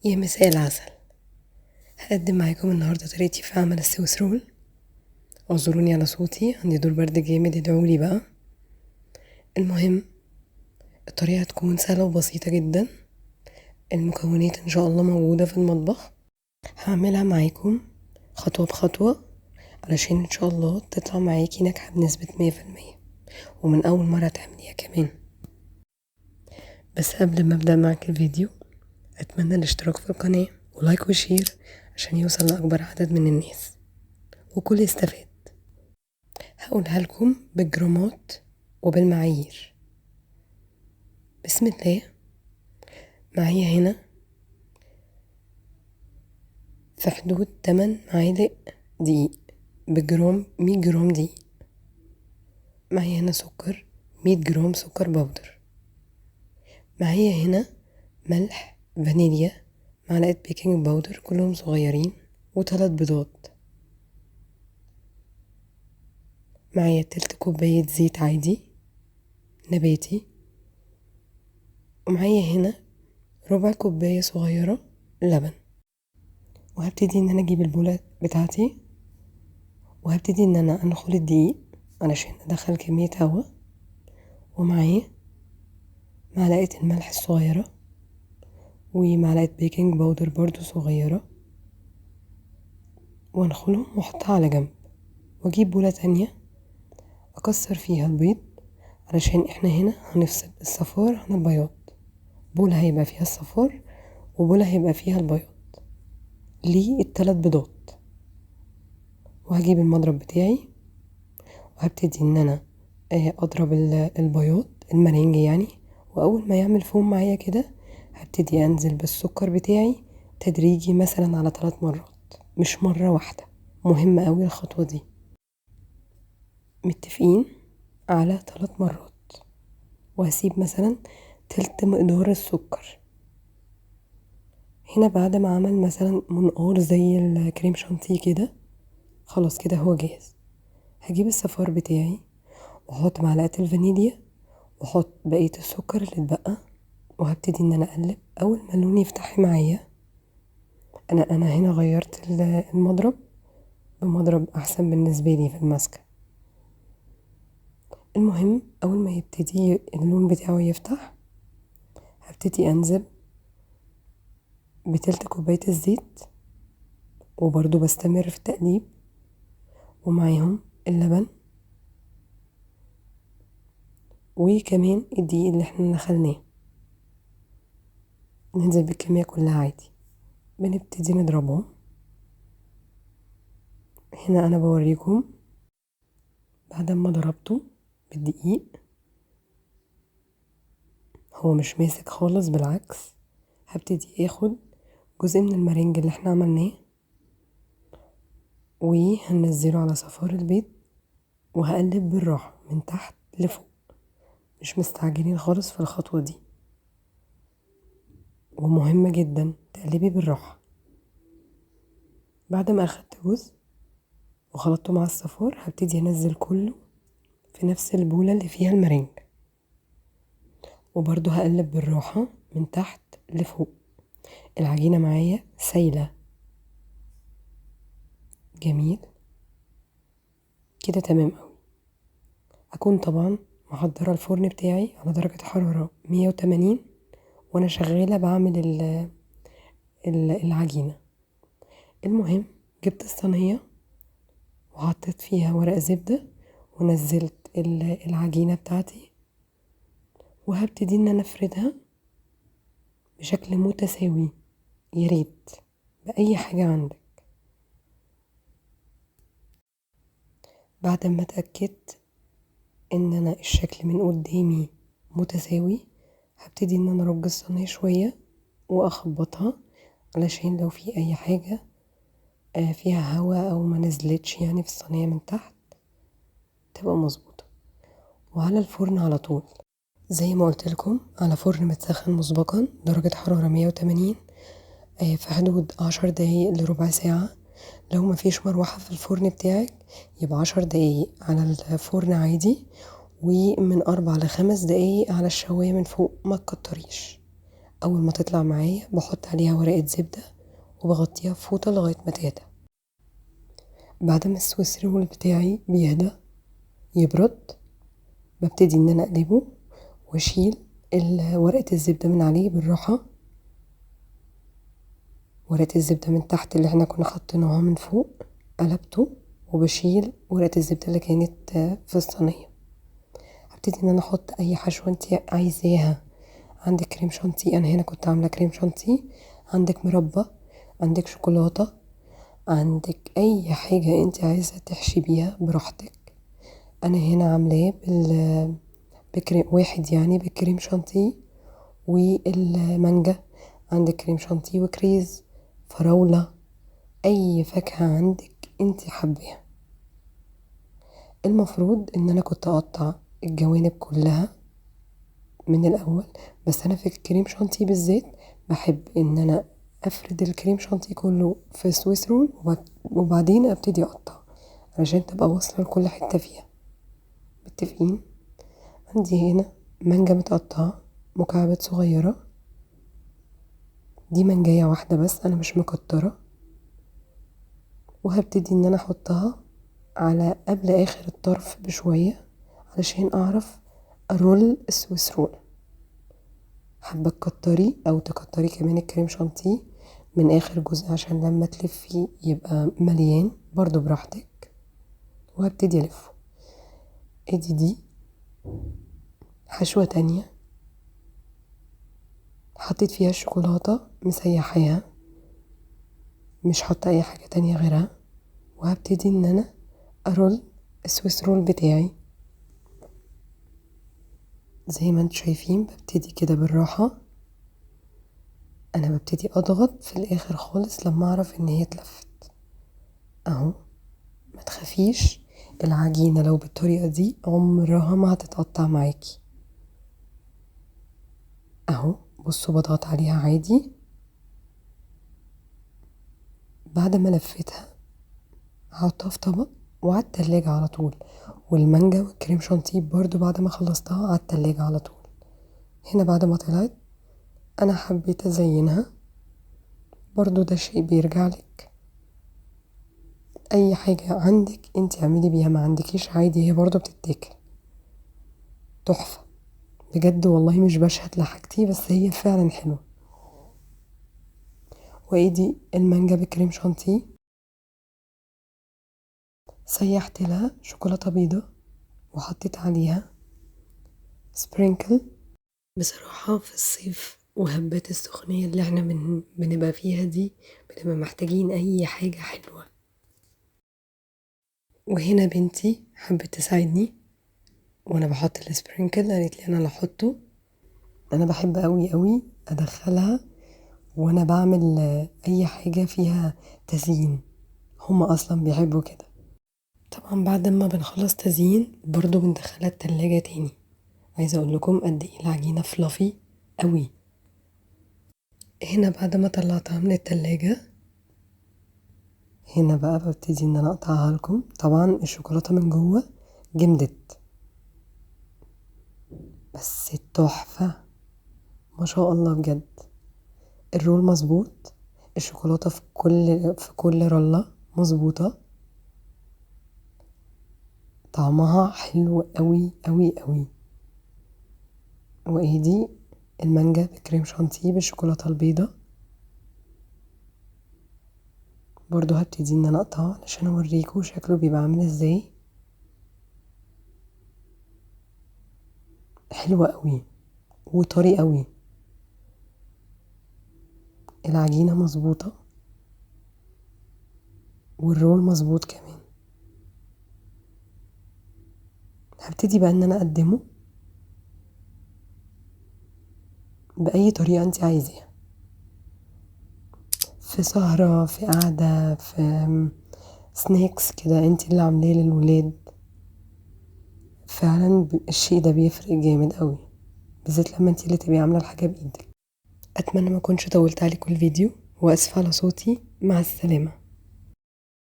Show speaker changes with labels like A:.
A: يا مساء العسل. هقدم معاكم النهاردة طريقتي في عمل السويس رول. اعذروني على صوتي، عندي دور برد جامد، ادعولي بقى. المهم، الطريقة هتكون سهلة وبسيطة جدا. المكونات ان شاء الله موجودة في المطبخ. هعملها معاكم خطوة بخطوة علشان ان شاء الله تطلع معاكي ناجحة بنسبة 100%، ومن اول مرة تعمليها كمان. بس قبل ما ابدأ معاك الفيديو، اتمنى الاشتراك في القناة ولايك وشير عشان يوصل لأكبر عدد من الناس وكل يستفاد. هقولها لكم بالجرامات وبالمعايير. بسم الله. معايا هنا في حدود 8 معالق دقيق بجرام، 100 جرام دقيق. معايا هنا سكر، 100 جرام سكر بودر. معايا هنا ملح، فانيليا، معلقة بيكنج باودر كلهم صغيرين، و3 بيضات. معايا تلت كوباية زيت عادي نباتي. ومعايا هنا ربع كوباية صغيرة لبن. وهبتدي ان انا اجيب البولة بتاعتي، وهبتدي ان انا انخل الدقيق علشان ادخل كمية هوا. ومعاه معلقة الملح الصغيرة ومعلقة بيكنج باودر برضو صغيرة، وانخلهم واحطها على جنب. واجيب بولة تانية اكسر فيها البيض علشان احنا هنا هنفصل الصفار عن البياض. بولة هيبقى فيها الصفار وبولة هيبقى فيها البياض للثلاث بيضات. وهجيب المضرب بتاعي وهبتدي ان انا اضرب البياض المرنج يعني. واول ما يعمل فوم معايا كده هبتدي انزل بالسكر بتاعي تدريجي، مثلا على 3 مرات مش مرة واحدة. مهمة قوي الخطوة دي. متفقين على 3 مرات. وهسيب مثلا تلت مقدار السكر. هنا بعد ما عمل مثلا منقار زي الكريم شانتيه كده، خلاص كده هو جاهز. هجيب الصفار بتاعي واحط معلقة الفانيليا واحط بقية السكر اللي اتبقى، وهبتدي ان انا اقلب. اول ما اللون يفتح معايا، انا هنا غيرت المضرب بمضرب احسن بالنسبة لي في المسكة. المهم اول ما يبتدي اللون بتاعه يفتح، هبتدي انزل بتلت كوباية الزيت، وبرضو بستمر في التقليب، ومعاهم اللبن وكمان الدقيق اللي احنا نخلناه. ننزل بالكمية كلها عادي، بنبتدي نضربهم. هنا انا بوريكم بعد ما ضربته بالدقيق هو مش ماسك خالص، بالعكس. هبتدي اخد جزء من المارينج اللي احنا عملناه وهنزله على صفار البيض، وهقلب بالراحة من تحت لفوق، مش مستعجلين خالص في الخطوة دي. ومهمة جدا تقلبي بالراحة. بعد ما اخدت جزء وخلطته مع الصفار، هبتدي انزل كله في نفس البولة اللي فيها المارينج، وبرضو هقلب بالراحة من تحت لفوق. العجينة معايا سايلة. جميل كده، تمام قوي. اكون طبعا محضرة الفرن بتاعي على درجة حرارة 180 وانا شغالة بعمل العجينة. المهم جبت الصينية وحطيت فيها ورق زبدة ونزلت العجينة بتاعتي، وهبتدي ان انا افردها بشكل متساوي. ياريت بأي حاجة عندك. بعد ما اتأكدت ان انا الشكل من قدامي متساوي، هبتدي ان انا ارج الصينية شوية واخبطها علشان لو في اي حاجة فيها هوا او ما نزلتش يعني في الصينية من تحت تبقى مظبوطة. وعلى الفرن على طول زي ما قلت لكم، على فرن متسخن مسبقا درجة حرارة 180 في حدود 10 دقايق لربع ساعة. لو ما فيش مروحة في الفرن بتاعك يبقى 10 دقايق على الفرن عادي، ومن 4 ل5 دقايق على الشواية من فوق، ما تكتريش اول ما تطلع معايا بحط عليها ورقة زبدة وبغطيها بفوطة لغاية ما تهدى. بعد ما السويس رول بتاعي بيهدى يبرد، ببتدي ان انا اقلبه واشيل ورقة الزبدة من عليه بالراحة، ورقة الزبدة من تحت اللي احنا كنا حاطينها من فوق قلبته، وبشيل ورقة الزبدة اللي كانت في الصينية. هبتدي ان انا احط اي حشوة انت عايزاها. عندك كريم شانتيه، انا هنا كنت عاملة كريم شانتيه، عندك مربى، عندك شوكولاتة، عندك اي حاجة انت عايزة تحشي بيها براحتك. انا هنا عاملاه بكريم واحد يعني بكريم شانتيه والمانجا. عندك كريم شانتيه وكريز، فراولة، اي فاكهة عندك انت حباها. المفروض ان انا كنت اقطع الجوانب كلها من الاول، بس انا في الكريم شانتيه بالذات بحب ان انا افرد الكريم شانتيه كله في سويس رول وبعدين ابتدي اقطع علشان تبقى واصله لكل حته فيها. متفقين؟ عندي هنا مانجا متقطعه مكعبات صغيره، دي مانجايه واحده بس انا مش مكتره، وهبتدي ان انا احطها على قبل اخر الطرف بشويه علشان اعرف ارول السويس رول. حابة تكتري او تكتري كمان الكريم شانتيه من اخر جزء عشان لما تلفي يبقى مليان برضو براحتك. وهبتدي الفه. ادي دي حشوة تانية حطيت فيها الشوكولاتة مسيحاها، مش حاطة اي حاجة تانية غيرها. وهبتدي ان انا ارول السويس رول بتاعي زي ما انتوا شايفين. ببتدي كده بالراحة، انا ببتدي اضغط في الاخر خالص لما اعرف ان هي اتلفت اهو. ما تخافيش، العجينة لو بالطريقة دي عمرها ما هتتقطع معاكي اهو. بصوا بضغط عليها عادي. بعد ما لفيتها هحطها في طبق وعلى التلاجة على طول. والمانجا والكريم شانتيه برضو بعد ما خلصتها على التلاجة على طول. هنا بعد ما طلعت انا حبيت ازينها، برضو ده شيء بيرجع لك. اي حاجة عندك انت اعملي بيها، ما عندكيش عادي، هي برضو بتتاكل تحفة بجد والله. مش بشهد لحاجتي بس هي فعلا حلوة. وايدي المانجا بكريم شانتيه سيحت لها شوكولاتة بيضة وحطيت عليها سبرينكل. بصراحة في الصيف وهبات السخنية اللي احنا بنبقى فيها دي بنبقى محتاجين اي حاجة حلوة. وهنا بنتي حبت تساعدني وانا بحط السبرينكل، قالت لي انا اللي احطه. انا بحب قوي قوي ادخلها وانا بعمل اي حاجة فيها تزيين، هما اصلا بيحبوا كده. طبعا بعد ما بنخلص تزيين برضو بندخلها التلاجة تاني. عايزة اقول لكم قد ايه العجينة فلافي قوي. هنا بعد ما طلعتها من التلاجة هنا بقى ببتدي ان انا اقطعها لكم. طبعا الشوكولاتة من جوه جمدت بس تحفة ما شاء الله بجد. الرول مظبوط، الشوكولاتة في كل رولة مظبوطة، طعمها حلو قوي قوي قوي. وايدي المانجا بكريم شانتيه بالشوكولاتة البيضة برضو هبتدي ان انا اقطعه علشان اوريكم شكله بيبقى عامل ازاي. حلوة قوي وطري قوي، العجينة مظبوطة والرول مظبوط كمان. هبتدي بقى ان انا اقدمه باي طريقة انت عايزاها، في سهرة، في قعدة، في سناكس كده انت اللي عاملاه للولاد. فعلا الشيء ده بيفرق جامد قوي، بالذات لما انت اللي تبقي عاملة الحاجة بايدك. اتمنى ما اكونش طولت عليكم الفيديو، واسفة على صوتي. مع السلامة.